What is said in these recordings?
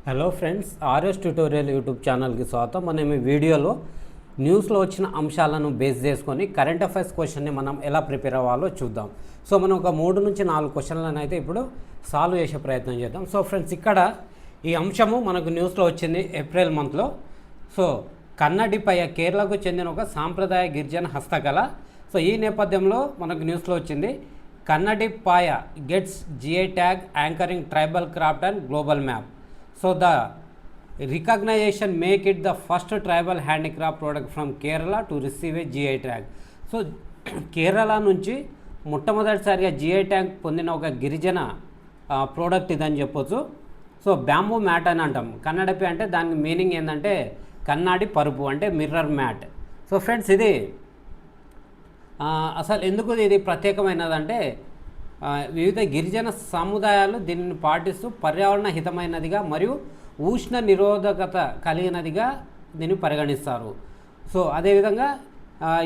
Hello friends, RS tutorial YouTube ఛానల్కి స్వాగతం. మనం ఈ వీడియోలో న్యూస్లో వచ్చిన అంశాలను బేస్ చేసుకొని కరెంట్ అఫైర్స్ క్వశ్చన్ని మనం ఎలా ప్రిపేర్ అవ్వాలో చూద్దాం. సో మనం ఒక 3 నుంచి 4 క్వశ్చన్లను అయితే ఇప్పుడు సాల్వ్ చేసే ప్రయత్నం చేద్దాం. సో ఫ్రెండ్స్, ఇక్కడ ఈ అంశము మనకు న్యూస్లో వచ్చింది ఏప్రిల్ మంత్లో. సో కన్నడిపయ్య కేరళకు చెందిన ఒక సాంప్రదాయ గిరిజన హస్తకళ. సో ఈ నేపథ్యంలో మనకు న్యూస్లో వచ్చింది Kannadipaya gets GI tag anchoring tribal craft and global map. So the recognition make it the first tribal handicraft product from Kerala to receive a GI tag. So Kerala నుంచి మొట్టమొదటిసారిగా జిఐ ట్యాగ్ పొందిన ఒక గిరిజన ప్రోడక్ట్ ఇదని చెప్పొచ్చు. సో బ్యాంబూ మ్యాట్ అని అంటాం. కన్నడపి అంటే దాని మీనింగ్ ఏంటంటే కన్నాడి పరుపు అంటే మిర్రర్ మ్యాట్. సో ఫ్రెండ్స్, ఇది అసలు ఎందుకు ఇది ప్రత్యేకమైనదంటే వివిధ గిరిజన సముదాయాలు దీనిని పాటిస్తూ పర్యావరణ హితమైనదిగా మరియు ఉష్ణ నిరోధకత కలిగినదిగా దీన్ని పరిగణిస్తారు. సో అదేవిధంగా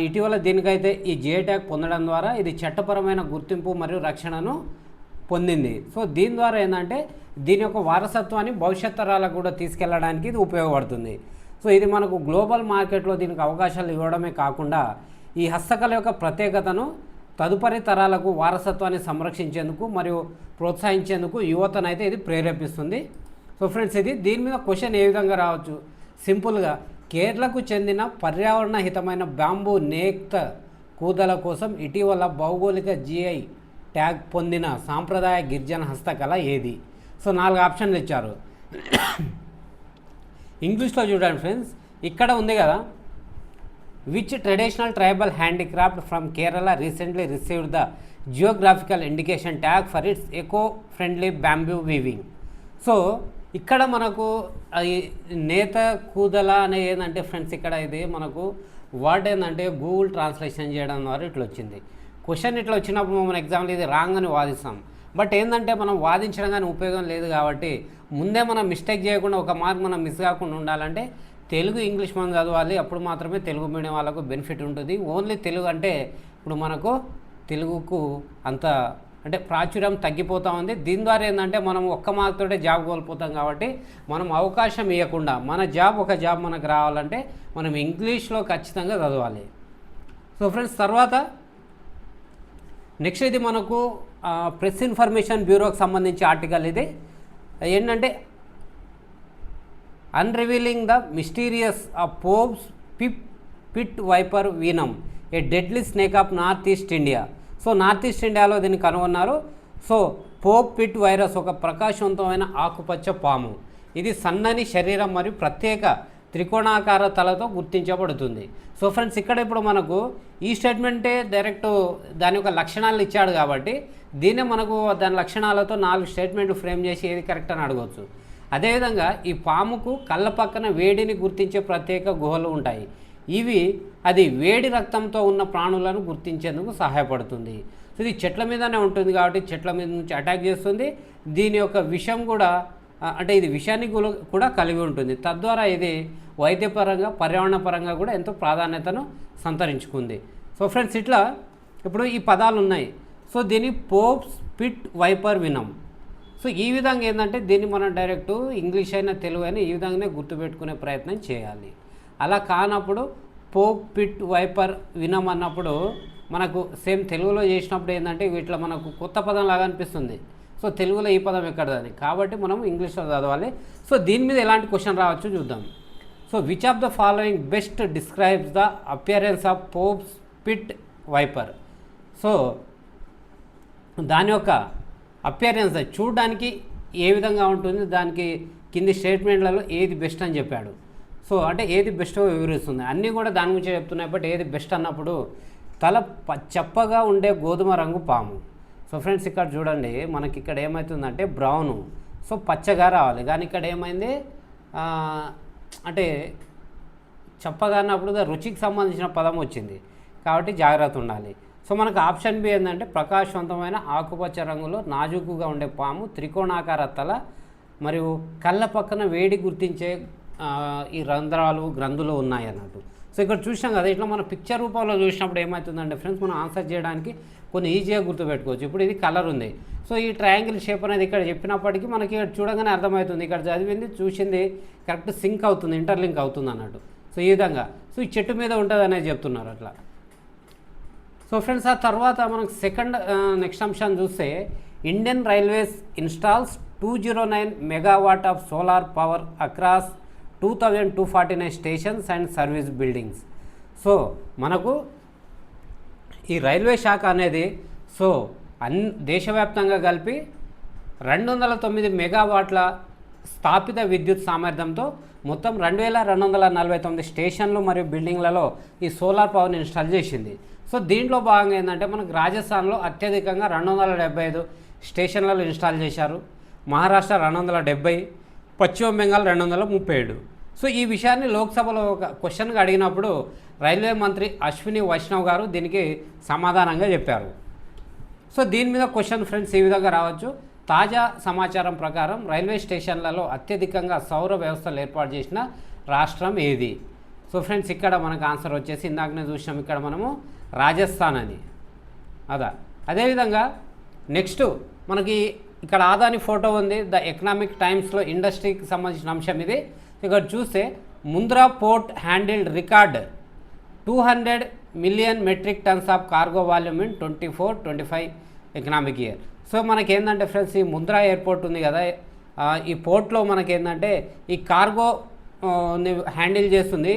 ఇటీవల దీనికైతే ఈ జిఐ ట్యాగ్ పొందడం ద్వారా ఇది చట్టపరమైన గుర్తింపు మరియు రక్షణను పొందింది. సో దీని ద్వారా ఏంటంటే దీని యొక్క వారసత్వాన్ని భవిష్యత్ తరాలకు కూడా తీసుకెళ్లడానికి ఇది ఉపయోగపడుతుంది. సో ఇది మనకు గ్లోబల్ మార్కెట్లో దీనికి అవకాశాలు ఇవ్వడమే కాకుండా ఈ హస్తకళ యొక్క ప్రత్యేకతను తదుపరి తరాలకు వారసత్వాన్ని సంరక్షించేందుకు మరియు ప్రోత్సహించేందుకు యువతనైతే ఇది ప్రేరేపిస్తుంది. సో ఫ్రెండ్స్, ఇది దీని మీద క్వశ్చన్ ఏ విధంగా రావచ్చు, సింపుల్గా కేరళకు చెందిన పర్యావరణ హితమైన బ్యాంబూ నేక్త కూదల కోసం ఇటీవల భౌగోళిక జిఐ ట్యాగ్ పొందిన సాంప్రదాయ గిరిజన హస్తకళ ఏది? సో 4 ఆప్షన్లు ఇచ్చారు. ఇంగ్లీష్లో చూడండి ఫ్రెండ్స్, ఇక్కడ ఉంది కదా, which traditional tribal handicraft from Kerala recently received the geographical indication tag for its eco-friendly bamboo weaving. So ఇక్కడ మనకు నేత కూదల అనే ఏంటంటే ఫ్రెండ్స్, ఇక్కడ ఇది మనకు వర్డ్ ఏంటంటే గూగుల్ ట్రాన్స్లేషన్ చేయడం ద్వారా ఇట్లా వచ్చింది. క్వశ్చన్ ఇట్లా వచ్చినప్పుడు మనం ఎగ్జామ్లో ఇది రాంగ్ అని వాదిస్తాం. బట్ ఏంటంటే మనం వాదించడం కానీ ఉపయోగం లేదు కాబట్టి ముందే మనం మిస్టేక్ చేయకుండా ఒక మార్క్ మనం మిస్ కాకుండా ఉండాలంటే తెలుగు ఇంగ్లీష్ మనం చదవాలి. అప్పుడు మాత్రమే తెలుగు మీడియం వాళ్ళకు బెనిఫిట్ ఉంటుంది. ఓన్లీ తెలుగు అంటే ఇప్పుడు మనకు తెలుగుకు అంత అంటే ప్రాచుర్యం తగ్గిపోతూ ఉంది. దీని ద్వారా ఏంటంటే మనం ఒక్క మార్కుతోటే జాబ్ కోల్పోతాం కాబట్టి మనం అవకాశం ఇవ్వకుండా ఒక జాబ్ మనకు రావాలంటే మనం ఇంగ్లీష్లో ఖచ్చితంగా చదవాలి. సో ఫ్రెండ్స్, తర్వాత నెక్స్ట్ ఇది మనకు ప్రెస్ ఇన్ఫర్మేషన్ బ్యూరోకి సంబంధించి ఆర్టికల్. ఇది ఏంటంటే unrevealing the mysterious Pope's pit viper venom, a deadly snake of north east India. So north east ఇండియాలో దీన్ని కనుగొన్నారు. సో పోప్ పిట్ వైరస్ ఒక ప్రకాశవంతమైన ఆకుపచ్చ పాము. ఇది సన్నని శరీరం మరియు ప్రత్యేక త్రికోణాకార తలతో గుర్తించబడుతుంది. సో ఫ్రెండ్స్, ఇక్కడ ఇప్పుడు మనకు ఈ స్టేట్మెంటే డైరెక్ట్ దాని యొక్క లక్షణాలు ఇచ్చాడు కాబట్టి దీన్నే మనకు దాని లక్షణాలతో 4 స్టేట్మెంట్లు ఫ్రేమ్ చేసి ఏది కరెక్ట్ అని అడగవచ్చు. అదేవిధంగా ఈ పాముకు కళ్ళ పక్కన వేడిని గుర్తించే ప్రత్యేక గుహలు ఉంటాయి. అది వేడి రక్తంతో ఉన్న ప్రాణులను గుర్తించేందుకు సహాయపడుతుంది. సో ఇది చెట్ల మీదనే ఉంటుంది కాబట్టి చెట్ల మీద నుంచి అటాక్ చేస్తుంది. దీని యొక్క విషం కూడా అంటే ఇది విషాన్ని కూడా కలిగి ఉంటుంది. తద్వారా ఇది వైద్యపరంగా పర్యావరణ పరంగా కూడా ఎంతో ప్రాధాన్యతను సంతరించుకుంది. సో ఫ్రెండ్స్, ఇట్లా ఇప్పుడు ఈ పదాలు ఉన్నాయి. సో దీన్ని Pope's pit viper venom. So ఈ విధంగా ఏంటంటే దీన్ని మనం డైరెక్ట్ ఇంగ్లీష్ అయినా తెలుగు అయినా ఈ విధంగానే గుర్తుపెట్టుకునే ప్రయత్నం చేయాలి. అలా కానప్పుడు పోప్ పిట్ వైపర్ వినమ్ అన్నప్పుడు మనకు సేమ్ తెలుగులో చేసినప్పుడు ఏంటంటే వీటిలో మనకు కొత్త పదం లాగా అనిపిస్తుంది. సో తెలుగులో ఈ పదం ఎక్కడదని కాబట్టి మనం ఇంగ్లీష్లో చదవాలి. సో దీని మీద ఎలాంటి క్వశ్చన్ రావచ్చు చూద్దాం. So which of the following best describes the appearance of Pope's pit viper. So దాని యొక్క అపియరెన్స్ చూడడానికి ఏ విధంగా ఉంటుంది, దానికి కింది స్టేట్మెంట్లలో ఏది బెస్ట్ అని చెప్పాడు. సో అంటే ఏది బెస్టో వివరిస్తుంది. అన్నీ కూడా దాని గురించి చెప్తున్నాయి. బట్ ఏది బెస్ట్ అన్నప్పుడు తల చప్పగా ఉండే గోధుమ రంగు పాము. సో ఫ్రెండ్స్, ఇక్కడ చూడండి, మనకి ఇక్కడ ఏమవుతుందంటే బ్రౌను, సో పచ్చగా రావాలి. కానీ ఇక్కడ ఏమైంది అంటే చప్పగా అన్నప్పుడు రుచికి సంబంధించిన పదం వచ్చింది కాబట్టి జాగ్రత్త ఉండాలి. సో మనకు ఆప్షన్ బి ఏంటంటే ప్రకాశవంతమైన ఆకుపచ్చ రంగులో నాజూకుగా ఉండే పాము, త్రికోణాకార తల మరియు కళ్ళ పక్కన వేడి గుర్తించే ఈ గ్రంథులు ఉన్నాయి అన్నట్టు. సో ఇక్కడ చూసాం కదా, ఇట్లా మన పిక్చర్ రూపంలో చూసినప్పుడు ఏమవుతుందంటే ఫ్రెండ్స్, మనం ఆన్సర్ చేయడానికి కొన్ని ఈజీగా గుర్తుపెట్టుకోవచ్చు. ఇప్పుడు ఇది కలర్ ఉంది, సో ఈ ట్రయాంగిల్ షేప్ అనేది ఇక్కడ చెప్పినప్పటికీ మనకి ఇక్కడ చూడగానే అర్థమవుతుంది, ఇక్కడ చదివింది చూసింది కరెక్ట్ సింక్ అవుతుంది, ఇంటర్లింక్ అవుతుంది అన్నట్టు. సో ఈ విధంగా సో ఈ చెట్టు మీద ఉంటుంది అనేది చెప్తున్నారు అట్లా. సో ఫ్రెండ్స్ ఆ తర్వాత మనకు నెక్స్ట్ అంశాన్ని చూస్తే Indian railways installs 209 megawatt of solar power across 2249 stations and service buildings. So మనకు ఈ రైల్వే శాఖ అనేది సో దేశవ్యాప్తంగా కలిపి 209 మెగావాట్ల స్థాపిత విద్యుత్ సామర్థ్యంతో మొత్తం 2249 స్టేషన్లు మరియు బిల్డింగ్లలో ఈ సోలార్ పవర్ని ఇన్స్టాల్ చేసింది. సో దీంట్లో భాగంగా ఏంటంటే మనకు రాజస్థాన్లో అత్యధికంగా 275 స్టేషన్లలో ఇన్స్టాల్ చేశారు, మహారాష్ట్ర 270, పశ్చిమ బెంగాల్ 237. సో ఈ విషయాన్ని లోక్సభలో ఒక క్వశ్చన్గా అడిగినప్పుడు రైల్వే మంత్రి అశ్విని వైష్ణవ్ గారు దీనికి సమాధానంగా చెప్పారు. సో దీని మీద క్వశ్చన్ ఫ్రెండ్స్ ఈ విధంగా రావచ్చు. తాజా సమాచారం ప్రకారం రైల్వే స్టేషన్లలో అత్యధికంగా సౌర వ్యవస్థలు ఏర్పాటు చేసిన రాష్ట్రం ఏది? సో ఫ్రెండ్స్ ఇక్కడ మనకు ఆన్సర్ వచ్చేసి ఇందాకనే చూసినాం ఇక్కడ మనము రాజస్థాన్ అని. అదేవిధంగా నెక్స్ట్ మనకి ఇక్కడ ఆదాని ఫోటో ఉంది. ద ఎకనామిక్ టైమ్స్లో ఇండస్ట్రీకి సంబంధించిన అంశం ఇది. ఇక్కడ చూస్తే Mundra port handled record 200 million metric tons of cargo volume in 24-25 economic year. So మనకేందంటే ఫ్రెండ్స్ ఈ ముంద్రా ఎయిర్పోర్ట్ ఉంది కదా, ఈ పోర్ట్లో మనకేందంటే ఈ కార్గో హ్యాండిల్ చేస్తుంది.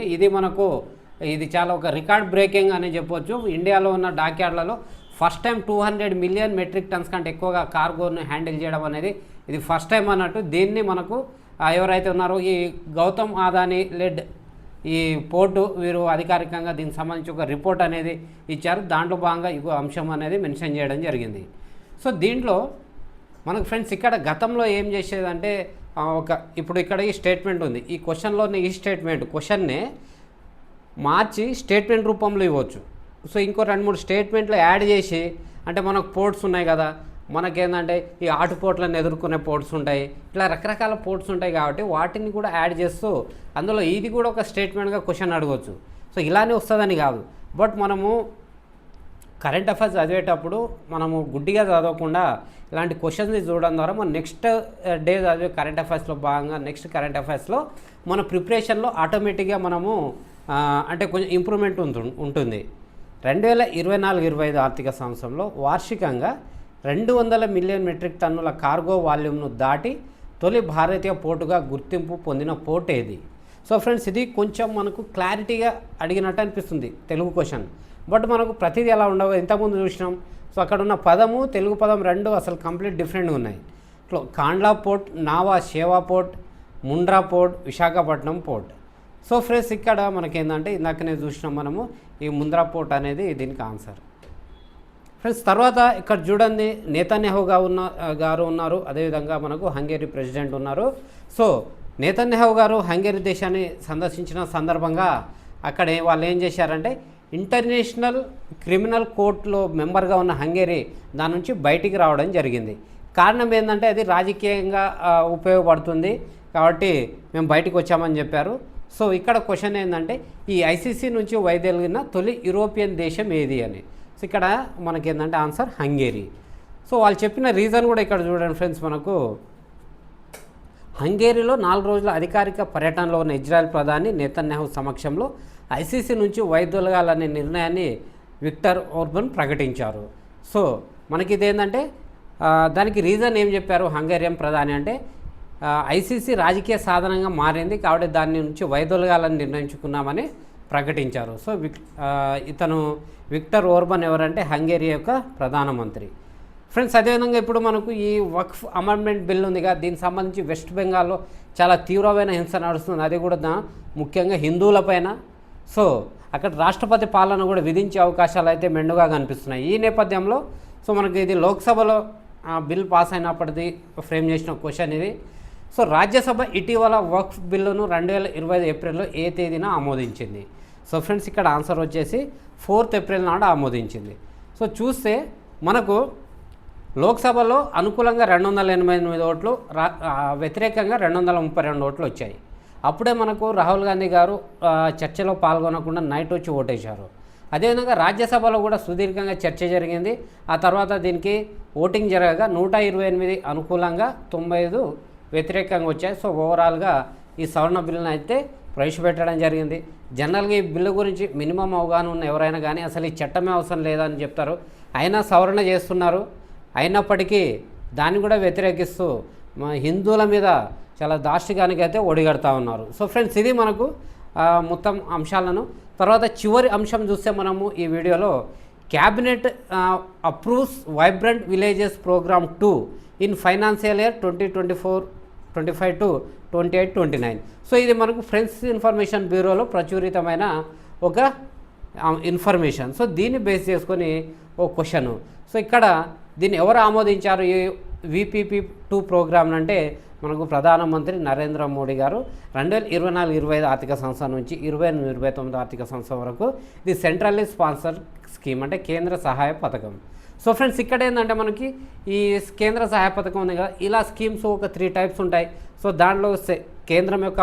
ఇది చాలా ఒక రికార్డ్ బ్రేకింగ్ అని చెప్పొచ్చు. ఇండియాలో ఉన్న డాక్యార్డ్లలో first time 200 million metric tons కంటే ఎక్కువగా కార్గోని హ్యాండిల్ చేయడం అనేది ఇది ఫస్ట్ టైం అన్నట్టు. దీన్ని మనకు ఎవరైతే ఉన్నారో ఈ గౌతమ్ అదానీ లెడ్ ఈ పోర్టు వీరు అధికారికంగా దీనికి సంబంధించి ఒక రిపోర్ట్ అనేది ఇచ్చారు. దాంట్లో భాగంగా ఈ అంశం అనేది మెన్షన్ చేయడం జరిగింది. సో దీంట్లో మనకు ఫ్రెండ్స్ ఇక్కడ గతంలో ఏం చేసేదంటే ఇప్పుడు ఇక్కడ ఈ స్టేట్మెంట్ ఉంది. ఈ క్వశ్చన్లోనే ఈ క్వశ్చన్నే మార్చి స్టేట్మెంట్ రూపంలో ఇవ్వచ్చు. సో ఇంకో 2-3 స్టేట్మెంట్లు యాడ్ చేసి, అంటే మనకు పోర్ట్స్ ఉన్నాయి కదా, మనకేందంటే ఈ ఆటు పోర్ట్లను ఎదుర్కొనే పోర్ట్స్ ఉంటాయి, ఇట్లా రకరకాల పోర్ట్స్ ఉంటాయి కాబట్టి వాటిని కూడా యాడ్ చేస్తూ అందులో ఇది కూడా ఒక స్టేట్మెంట్గా క్వశ్చన్ అడగవచ్చు. సో ఇలానే వస్తుందని కాదు, బట్ మనము కరెంట్ అఫైర్స్ చదివేటప్పుడు మనము గుడ్డిగా చదవకుండా ఇలాంటి క్వశ్చన్స్ చూడడం ద్వారా మనం నెక్స్ట్ డే చదివే కరెంట్ అఫైర్స్లో భాగంగా నెక్స్ట్ కరెంట్ అఫైర్స్లో మన ప్రిపరేషన్లో ఆటోమేటిక్గా మనము అంటే కొంచెం ఇంప్రూవ్మెంట్ ఉంటుంది. 2024-25 ఆర్థిక సంవత్సరంలో వార్షికంగా 200 మిలియన్ మెట్రిక్ టన్నుల కార్గో వాల్యూమ్ను దాటి తొలి భారతీయ పోర్టుగా గుర్తింపు పొందిన పోర్ట్ ఏది? సో ఫ్రెండ్స్ ఇది కొంచెం మనకు క్లారిటీగా అడిగినట్టు అనిపిస్తుంది తెలుగు క్వశ్చన్, బట్ మనకు ప్రతిదీ ఎలా ఉండవు. ఇంతకుముందు చూసినాం. సో అక్కడ ఉన్న పదము తెలుగు పదం రెండు అసలు కంప్లీట్ డిఫరెంట్గా ఉన్నాయి. ఇట్లా Kandla port, Nhava Sheva port, Mundra port, Visakhapatnam port. So friends ఇక్కడ మనకేందంటే ఇందాకనే చూసినాం మనము ఈ ముంద్రా పోర్ట్ అనేది దీనికి ఆన్సర్. ఫ్రెండ్స్ తర్వాత ఇక్కడ చూడండి నేతన్యాహు గారు ఉన్నారు, అదేవిధంగా మనకు హంగేరీ ప్రెసిడెంట్ ఉన్నారు. సో నేతన్యాహు గారు హంగేరీ దేశాన్ని సందర్శించిన సందర్భంగా అక్కడ వాళ్ళు ఏం చేశారంటే ఇంటర్నేషనల్ క్రిమినల్ కోర్టులో మెంబర్గా ఉన్న హంగేరీ దాని నుంచి బయటికి రావడం జరిగింది. కారణం ఏంటంటే అది రాజకీయంగా ఉపయోగపడుతుంది కాబట్టి మేము బయటికి వచ్చామని చెప్పారు. సో ఇక్కడ క్వశ్చన్ ఏంటంటే ఈ ఐసీసీ నుంచి వైదొలిగిన తొలి యూరోపియన్ దేశం ఏది అని. సో ఇక్కడ మనకేంటంటే ఆన్సర్ హంగేరీ. సో వాళ్ళు చెప్పిన రీజన్ కూడా ఇక్కడ చూడండి ఫ్రెండ్స్. మనకు హంగేరీలో 4 రోజుల అధికారిక పర్యటనలో ఉన్న ఇజ్రాయెల్ ప్రధాని నేతన్యాహు సమక్షంలో ఐసీసీ నుంచి వైదొలగాలనే నిర్ణయాన్ని విక్టర్ ఓర్బన్ ప్రకటించారు. సో మనకి ఇదేంటంటే దానికి రీజన్ ఏం చెప్పారు హంగేరియన్ ప్రధాని అంటే ఐసీసీ రాజకీయ సాధనంగా మారింది కాబట్టి దాని నుంచి వైదొలగాలని నిర్ణయించుకున్నామని ప్రకటించారు. సో ఇతను విక్టర్ ఓర్బన్ ఎవరంటే హంగేరీ యొక్క ప్రధానమంత్రి. ఫ్రెండ్స్ అదేవిధంగా ఇప్పుడు మనకు ఈ వక్ఫ్ అమెండ్మెంట్ బిల్ ఉందిగా, దీనికి సంబంధించి వెస్ట్ బెంగాల్లో చాలా తీవ్రమైన హింస నడుస్తుంది, అది కూడా ముఖ్యంగా హిందువులపైన. సో అక్కడ రాష్ట్రపతి పాలన కూడా విధించే అవకాశాలు అయితే మెండుగా కనిపిస్తున్నాయి. ఈ నేపథ్యంలో సో మనకి ఇది లోక్సభలో బిల్ పాస్ అయినప్పటిది ఫ్రేమ్ చేసిన క్వశ్చన్ ఇది. సో రాజ్యసభ ఇటీవల వక్ఫ్ బిల్లును 2025 ఏప్రిల్లో ఏ తేదీన ఆమోదించింది? సో ఫ్రెండ్స్ ఇక్కడ ఆన్సర్ వచ్చేసి 4th ఏప్రిల్ నాడు ఆమోదించింది. సో చూస్తే మనకు లోక్సభలో అనుకూలంగా 288 ఓట్లు, వ్యతిరేకంగా 232 ఓట్లు వచ్చాయి. అప్పుడే మనకు రాహుల్ గాంధీ గారు చర్చలో పాల్గొనకుండా నైట్ వచ్చి ఓటేశారు. అదేవిధంగా రాజ్యసభలో కూడా సుదీర్ఘంగా చర్చ జరిగింది. ఆ తర్వాత దీనికి ఓటింగ్ జరగగా 128 అనుకూలంగా 95 వ్యతిరేకంగా వచ్చాయి. సో ఓవరాల్గా ఈ సవరణ బిల్లును అయితే ప్రవేశపెట్టడం జరిగింది. జనరల్గా ఈ బిల్లు గురించి మినిమం అవగాహన ఉన్న ఎవరైనా కానీ అసలు ఈ చట్టమే అవసరం లేదని చెప్తారు. అయినా సవరణ చేస్తున్నారు. అయినప్పటికీ దాన్ని కూడా వ్యతిరేకిస్తూ హిందువుల మీద చాలా దాష్టికానికైతే ఒడిగడతా ఉన్నారు. సో ఫ్రెండ్స్, ఇది మనకు మొత్తం అంశాలను. తర్వాత చివరి అంశం చూస్తే మనము ఈ వీడియోలో cabinet approves vibrant villages programme 2 in financial year 2024-25 to 28-29. So ఇది మనకు ఫ్రెండ్స్ ఇన్ఫర్మేషన్ బ్యూరోలో ప్రచురితమైన ఒక ఇన్ఫర్మేషన్. సో దీన్ని బేస్ చేసుకొని ఓ క్వశ్చను. సో ఇక్కడ దీన్ని ఎవరు ఆమోదించారు ఈ VPP2 ప్రోగ్రామ్ అంటే మనకు ప్రధానమంత్రి నరేంద్ర మోడీ గారు 2024-25 ఆర్థిక సంవత్సరం నుంచి 28-29 ఆర్థిక సంవత్సరం వరకు ఇది సెంట్రల్లీ స్పాన్సర్ స్కీమ్, అంటే కేంద్ర సహాయ పథకం. సో ఫ్రెండ్స్, ఇక్కడ ఏంటంటే మనకి ఈ కేంద్ర సహాయ పథకం ఉంది కదా, ఇలా స్కీమ్స్ ఒక 3 టైప్స్ ఉంటాయి. సో దాంట్లో కేంద్రం యొక్క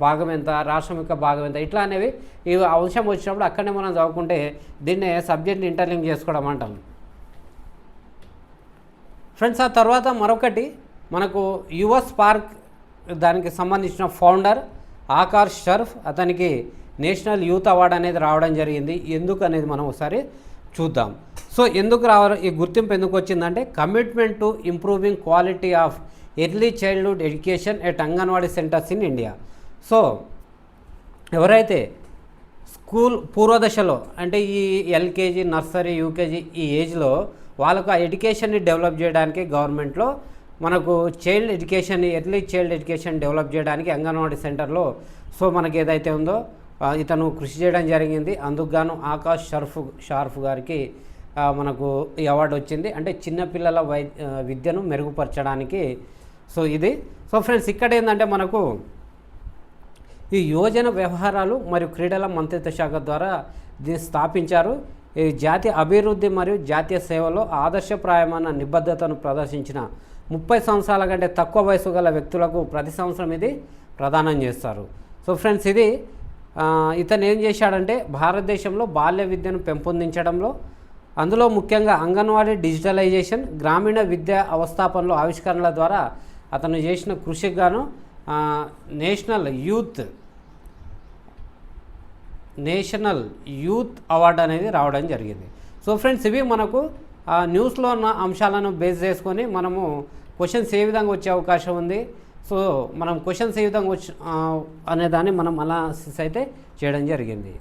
భాగం ఎంత, రాష్ట్రం యొక్క భాగం ఎంత, ఇట్లా అనేవి ఈ అంశం వచ్చినప్పుడు అక్కడనే మనం చదువుకుంటే దీన్నే సబ్జెక్ట్ని ఇంటర్లింక్ చేసుకోవడం అంటాం. ఫ్రెండ్స్, ఆ తర్వాత మరొకటి మనకు యువ స్పార్క్ దానికి సంబంధించిన ఫౌండర్ ఆకాష్ షర్ఫ్, అతనికి నేషనల్ యూత్ అవార్డు అనేది రావడం జరిగింది. ఎందుకు అనేది మనం ఒకసారి చూద్దాం. సో ఎందుకు ఈ గుర్తింపు ఎందుకు వచ్చిందంటే commitment to improving quality of early childhood education at anganwadi centres in India. So ఎవరైతే స్కూల్ పూర్వదశలో అంటే ఈ LKG, నర్సరీ, UKG ఈ ఏజ్లో వాళ్ళకు ఆ ఎడ్యుకేషన్ని డెవలప్ చేయడానికి గవర్నమెంట్లో మనకు చైల్డ్ ఎడ్యుకేషన్ని ఎర్లీ చైల్డ్ ఎడ్యుకేషన్ డెవలప్ చేయడానికి అంగన్వాడీ సెంటర్లో సో మనకి ఏదైతే ఉందో ఇతను కృషి చేయడం జరిగింది. అందుకు గాను ఆకాష్ షార్ఫ్ గారికి మనకు ఈ అవార్డు వచ్చింది. అంటే చిన్నపిల్లల విద్యను మెరుగుపరచడానికి. సో ఇది. సో ఫ్రెండ్స్, ఇక్కడ ఏంటంటే మనకు ఈ యువజన వ్యవహారాలు మరియు క్రీడల మంత్రిత్వ శాఖ ద్వారా దీన్ని స్థాపించారు. ఈ జాతీయ అభివృద్ధి మరియు జాతీయ సేవలో ఆదర్శప్రాయమైన నిబద్ధతను ప్రదర్శించిన 30 సంవత్సరాల కంటే తక్కువ వయసు గల వ్యక్తులకు ప్రతి సంవత్సరం ఇది ప్రదానం చేస్తారు. సో ఫ్రెండ్స్, ఇది ఇతను ఏం చేశాడంటే భారతదేశంలో బాల్య విద్యను పెంపొందించడంలో, అందులో ముఖ్యంగా అంగన్వాడీ డిజిటలైజేషన్, గ్రామీణ విద్యా అవస్థాపనలో ఆవిష్కరణల ద్వారా అతను చేసిన కృషికి గాను నేషనల్ యూత్ అవార్డు అనేది రావడం జరిగింది. సో ఫ్రెండ్స్, ఇవి మనకు న్యూస్లో ఉన్న అంశాలను బేస్ చేసుకొని మనము క్వశ్చన్స్ ఏ విధంగా వచ్చే అవకాశం ఉంది. సో మనం క్వశ్చన్స్ ఏ విధంగా అనేదాన్ని మనం అనాలిసిస్ అయితే చేయడం జరిగింది.